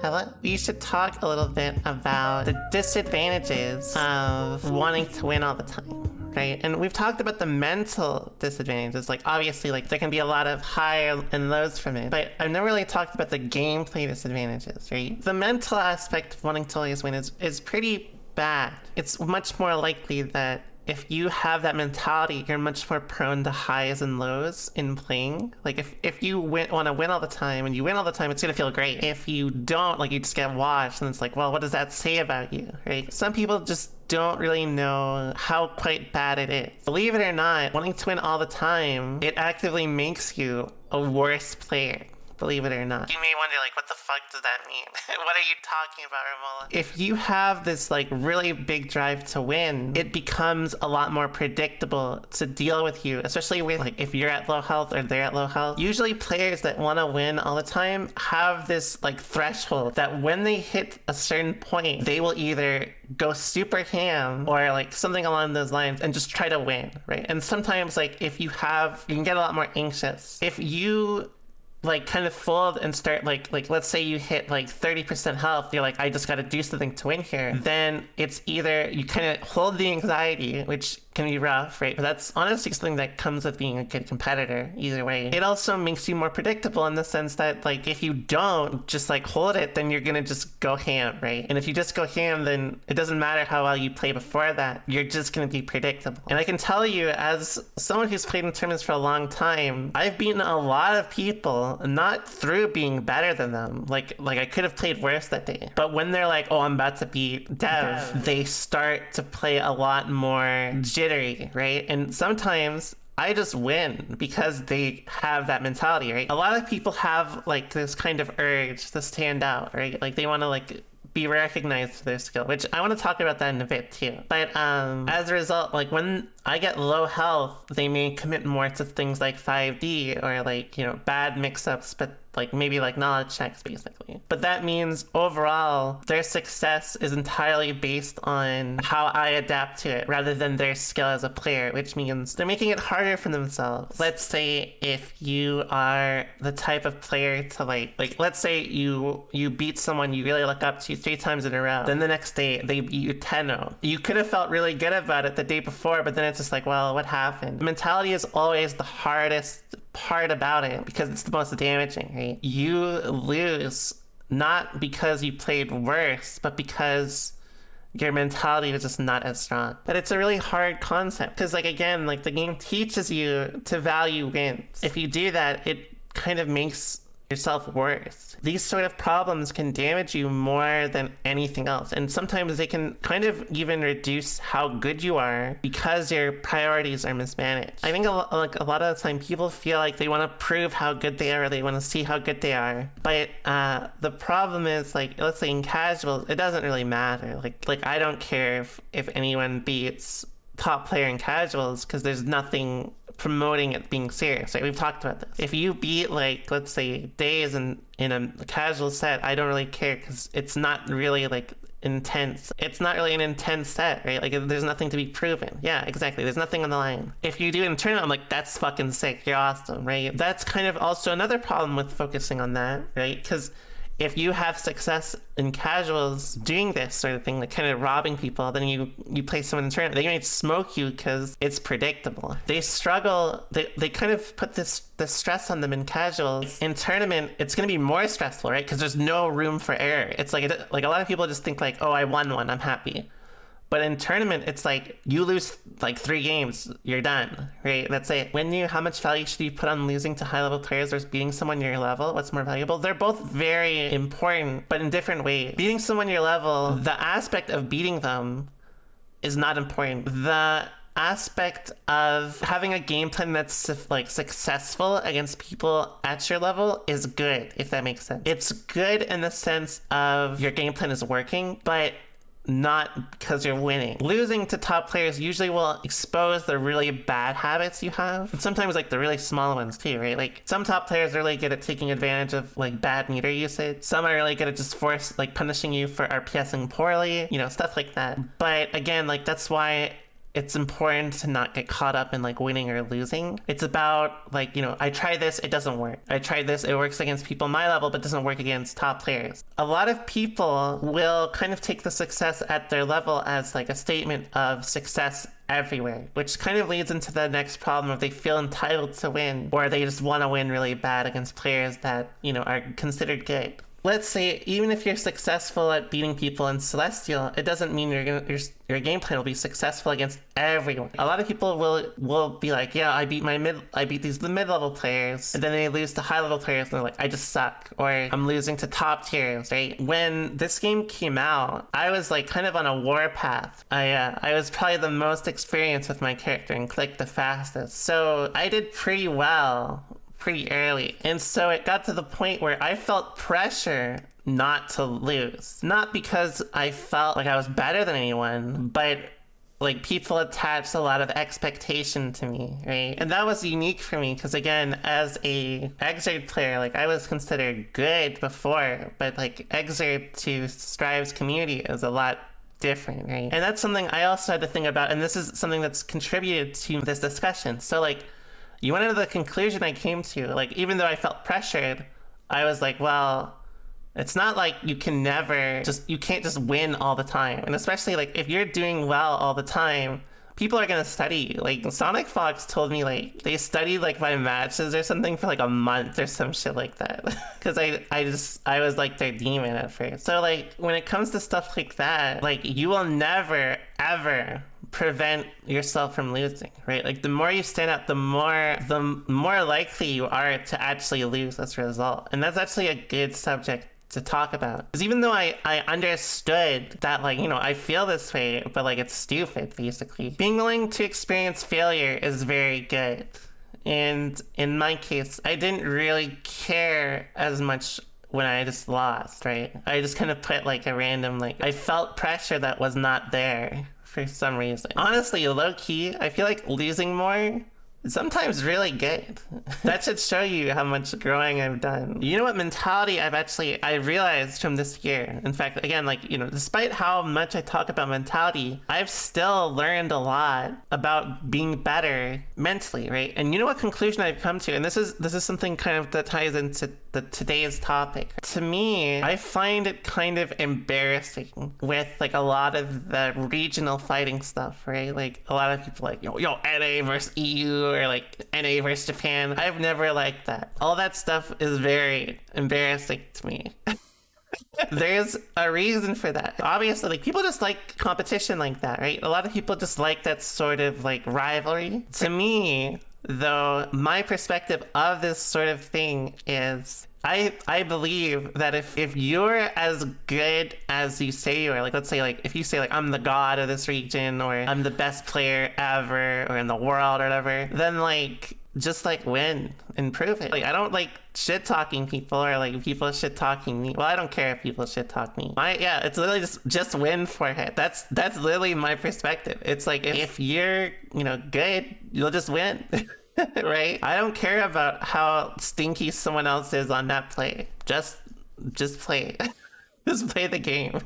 Hello? We should talk a little bit about the disadvantages of wanting to win all the time, right? And we've talked about the mental disadvantages. Like, obviously, like, there can be a lot of high and lows from it, but I've never really talked about the gameplay disadvantages, right? The mental aspect of wanting to always win is pretty bad. It's much more likely that if you have that mentality, you're much more prone to highs and lows in playing. Like, if you want to win all the time and you win all the time, it's going to feel great. If you don't, like, you just get washed, and it's like, well, what does that say about you, right? Some people just don't really know how quite bad it is. Believe it or not, wanting to win all the time, it actively makes you a worse player. Believe it or not. You may wonder, like, what the fuck does that mean? What are you talking about, Romola? If you have this, like, really big drive to win, it becomes a lot more predictable to deal with you, especially with, like, if you're at low health or they're at low health. Usually players that want to win all the time have this, like, threshold that when they hit a certain point, they will either go super ham or, like, something along those lines and just try to win, right? And sometimes, like, if you can get a lot more anxious. If you like kind of fold and start like let's say you hit like 30% health, you're like, I just got to do something to win here, then it's either you kind of hold the anxiety, which can be rough, right? But that's honestly something that comes with being a good competitor either way. It also makes you more predictable in the sense that, like, if you don't just like hold it, then you're gonna just go ham, right? And if you just go ham, then it doesn't matter how well you play before that, you're just gonna be predictable. And I can tell you, as someone who's played in tournaments for a long time, I've beaten a lot of people not through being better than them, like I could have played worse that day, but when they're like, oh, I'm about to beat Dev, they start to play a lot more jittery, right? And sometimes I just win because they have that mentality, right? A lot of people have like this kind of urge to stand out, right? Like they want to like be recognized for their skill, which I want to talk about that in a bit too. But as a result, like when I get low health, they may commit more to things like 5D or like, you know, bad mix-ups, but like maybe like knowledge checks basically. But that means overall their success is entirely based on how I adapt to it rather than their skill as a player, which means they're making it harder for themselves. Let's say if you are the type of player to like let's say you beat someone you really look up to 3 times in a row, then the next day they beat you 10-0. You could have felt really good about it the day before, but then it's just like, well, what happened? Mentality is always the hardest part about it because it's the most damaging, right? You lose not because you played worse, but because your mentality was just not as strong. But it's a really hard concept because, like, again, like the game teaches you to value wins. If you do that, it kind of makes yourself worse. These sort of problems can damage you more than anything else, and sometimes they can kind of even reduce how good you are because your priorities are mismanaged. I think a lot of the time people feel like they want to prove how good they are, or they want to see how good they are, but the problem is, like, let's say in casuals, it doesn't really matter. Like I don't care if anyone beats top player in casuals because there's nothing promoting it being serious, right? We've talked about this. If you beat, like, let's say Days in a casual set, I don't really care because it's not really like intense. It's not really an intense set, right? Like there's nothing to be proven. Yeah, exactly. There's nothing on the line. If you do it in tournament, I'm like, that's fucking sick. You're awesome, right? That's kind of also another problem with focusing on that, right? Because if you have success in casuals doing this sort of thing, like kind of robbing people, then you play someone in tournament, they might smoke you because it's predictable. They struggle, they kind of put this stress on them in casuals. In tournament, it's going to be more stressful, right? Because there's no room for error. It's like a lot of people just think like, oh, I won one, I'm happy. But in tournament, it's like you lose like 3 games, you're done, right? That's it. How much value should you put on losing to high-level players versus beating someone your level? What's more valuable? They're both very important, but in different ways. Beating someone your level, the aspect of beating them is not important. The aspect of having a game plan that's like successful against people at your level is good, if that makes sense. It's good in the sense of your game plan is working, but not because you're winning. Losing to top players usually will expose the really bad habits you have. And sometimes like the really small ones too, right? Like some top players are really good at taking advantage of like bad meter usage. Some are really good at just punishing you for RPSing poorly, you know, stuff like that. But again, like that's why it's important to not get caught up in like winning or losing. It's about like, I try this, it doesn't work. I tried this, it works against people my level, but doesn't work against top players. A lot of people will kind of take the success at their level as like a statement of success everywhere, which kind of leads into the next problem of they feel entitled to win, or they just want to win really bad against players that, are considered good. Let's say even if you're successful at beating people in Celestial, it doesn't mean your gameplay will be successful against everyone. A lot of people will be like, yeah, I beat these mid-level players, and then they lose to high-level players, and they're like, I just suck, or I'm losing to top tiers, right? When this game came out, I was like kind of on a warpath. I was probably the most experienced with my character and clicked the fastest, so I did pretty well pretty early. And so it got to the point where I felt pressure not to lose. Not because I felt like I was better than anyone, but like people attached a lot of expectation to me, right? And that was unique for me because again, as a Exurd player, like I was considered good before, but like Exurd to Strive's community is a lot different, right? And that's something I also had to think about, and this is something that's contributed to this discussion. So like, you want to know the conclusion I came to, like, even though I felt pressured, I was like, well, it's not like you can't just win all the time. And especially, like, if you're doing well all the time, people are going to study you. Like, Sonic Fox told me, like, they studied, like, my matches or something for, like, a month or some shit like that. Because I was, like, their demon at first. So, like, when it comes to stuff like that, like, you will never, ever prevent yourself from losing, right? Like the more you stand out, the more likely you are to actually lose as a result. And that's actually a good subject to talk about. Because even though I understood that, like, I feel this way, but like it's stupid, basically. Being willing to experience failure is very good. And in my case, I didn't really care as much when I just lost, right? I just kind of put like a random, like, I felt pressure that was not there for some reason. Honestly, low-key, I feel like losing more is sometimes really good. That should show you how much growing I've done. You know what mentality I realized from this year? In fact, again, like, despite how much I talk about mentality, I've still learned a lot about being better mentally, right? And you know what conclusion I've come to? And this is something kind of that ties into today's topic. To me, I find it kind of embarrassing with like a lot of the regional fighting stuff, right? Like a lot of people like, yo, NA versus EU, or like NA versus Japan. I've never liked that. All that stuff is very embarrassing to me. There's a reason for that. Obviously, like, people just like competition like that, right? A lot of people just like that sort of like rivalry. To me, though, my perspective of this sort of thing is I believe that if you're as good as you say you are, like, let's say, like, if you say, like, I'm the god of this region, or I'm the best player ever, or in the world, or whatever, then, like, just, like, win and prove it. Like, I don't like shit-talking people, or, like, people shit-talking me. Well, I don't care if people shit-talk me. It's literally just win for it. That's literally my perspective. It's like, if you're, good, you'll just win. Right? I don't care about how stinky someone else is on that play. Just play. Just play the game.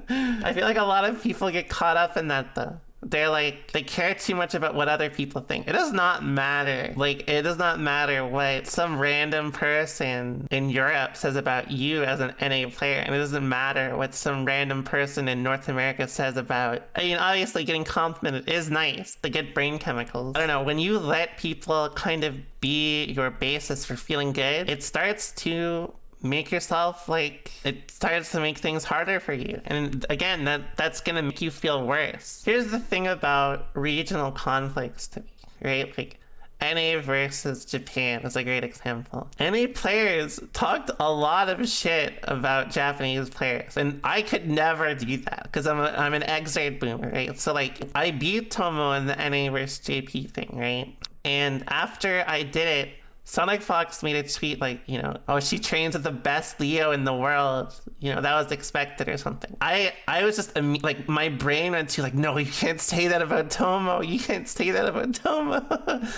I feel like a lot of people get caught up in that, though. They're like, they care too much about what other people think. It does not matter. Like, it does not matter what some random person in Europe says about you as an NA player. And it doesn't matter what some random person in North America says about... I mean, obviously getting complimented is nice to get brain chemicals. I don't know, when you let people kind of be your basis for feeling good, it starts to make yourself, like, it starts to make things harder for you. And again, that's gonna make you feel worse. Here's the thing about regional conflicts to me, right? Like, NA versus Japan is a great example. NA players talked a lot of shit about Japanese players, and I could never do that because I'm an Exurd boomer, right? So, like, I beat Tomo in the NA versus JP thing, right? And after I did it, Sonic Fox made a tweet like, oh, she trains with the best Leo in the world. That was expected or something. I was just like, my brain went to like, no, you can't say that about Tomo. You can't say that about Tomo.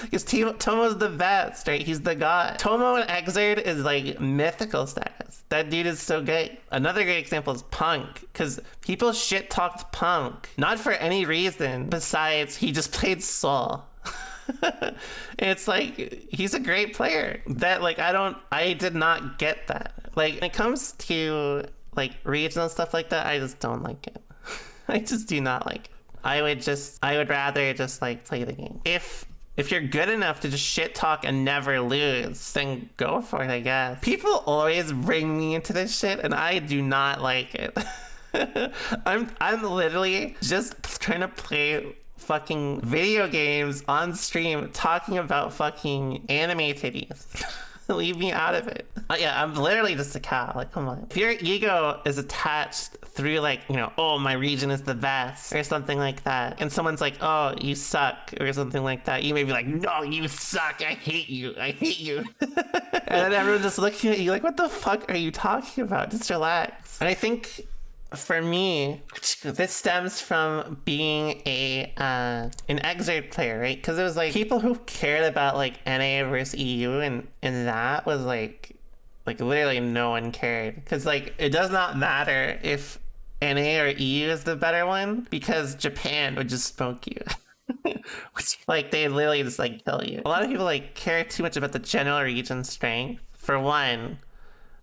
Because Tomo's the best, right? He's the god. Tomo and Exerd is like mythical status. That dude is so great. Another great example is Punk, because people shit talked Punk, not for any reason besides he just played Soul. It's like, he's a great player. That like, I did not get that. Like, when it comes to like regional stuff like that, I just don't like it. I just do not like it. I would rather just like play the game. If you're good enough to just shit talk and never lose, then go for it, I guess. People always bring me into this shit and I do not like it. I'm literally just trying to play fucking video games on stream talking about fucking anime titties. Leave me out of it. Yeah, I'm literally just a cow. Like, come on. If your ego is attached through like, oh, my region is the best or something like that, and someone's like, oh, you suck or something like that, you may be like, no, you suck. I hate you. I hate you. And then everyone's just looking at you like, what the fuck are you talking about? Just relax. And I think for me, this stems from being an Exerd player, right? Because it was like people who cared about like NA versus EU, and that was like literally no one cared. Because like it does not matter if NA or EU is the better one, because Japan would just smoke you. Like they literally just like kill you. A lot of people like care too much about the general region strength. For one,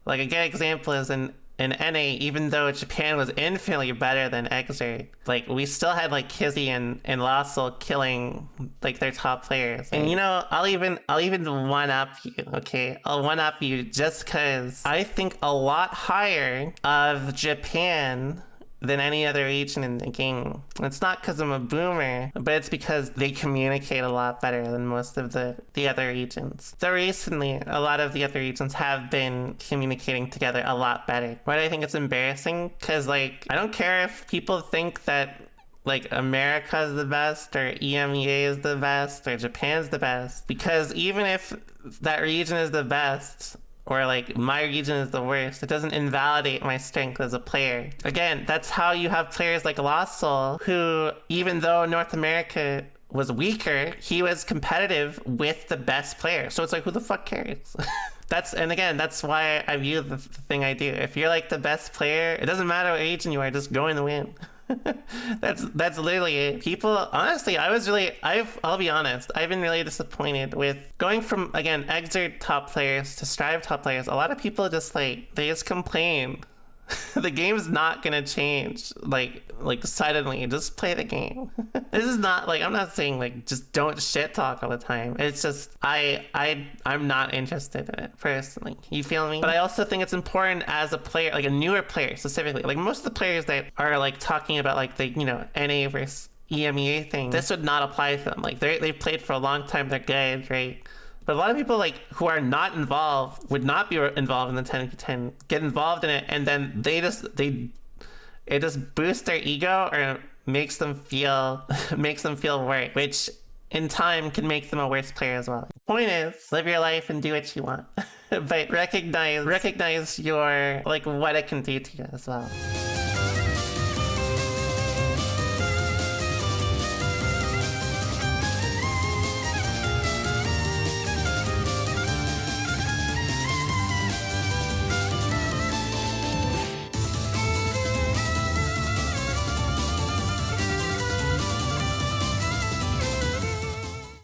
like a good example is in NA, even though Japan was infinitely better than Exerd, like we still had like Kizzy and Lossel killing like their top players. And I'll even one up you, okay? I'll one up you just because I think a lot higher of Japan than any other region in the game. It's not because I'm a boomer, but it's because they communicate a lot better than most of the other regions. So recently, a lot of the other regions have been communicating together a lot better. But I think it's embarrassing because, like, I don't care if people think that like America is the best or EMEA is the best or Japan's the best, because even if that region is the best, or like my region is the worst, it doesn't invalidate my strength as a player. Again, that's how you have players like Lossel, who, even though North America was weaker, he was competitive with the best player. So it's like, who the fuck cares? And again, that's why I view the thing I do. If you're like the best player, it doesn't matter what region you are, just go in the win. That's literally it. People, honestly, I'll be honest, I've been really disappointed with going from, again, Exerd top players to Strive top players. A lot of people just like, they just complain. The game's not gonna change like suddenly. Just play the game. This is not like, I'm not saying like just don't shit talk all the time. It's just I'm not interested in it personally. You feel me? But I also think it's important as a player, like a newer player specifically. Like most of the players that are like talking about like the NA versus EMEA thing, this would not apply to them. Like they've played for a long time. They're good, right? But a lot of people like who are not involved, would not be involved in the 10v10, get involved in it, and then it just boosts their ego or makes them feel worse, which in time can make them a worse player as well. The point is, live your life and do what you want, but recognize your like what it can do to you as well.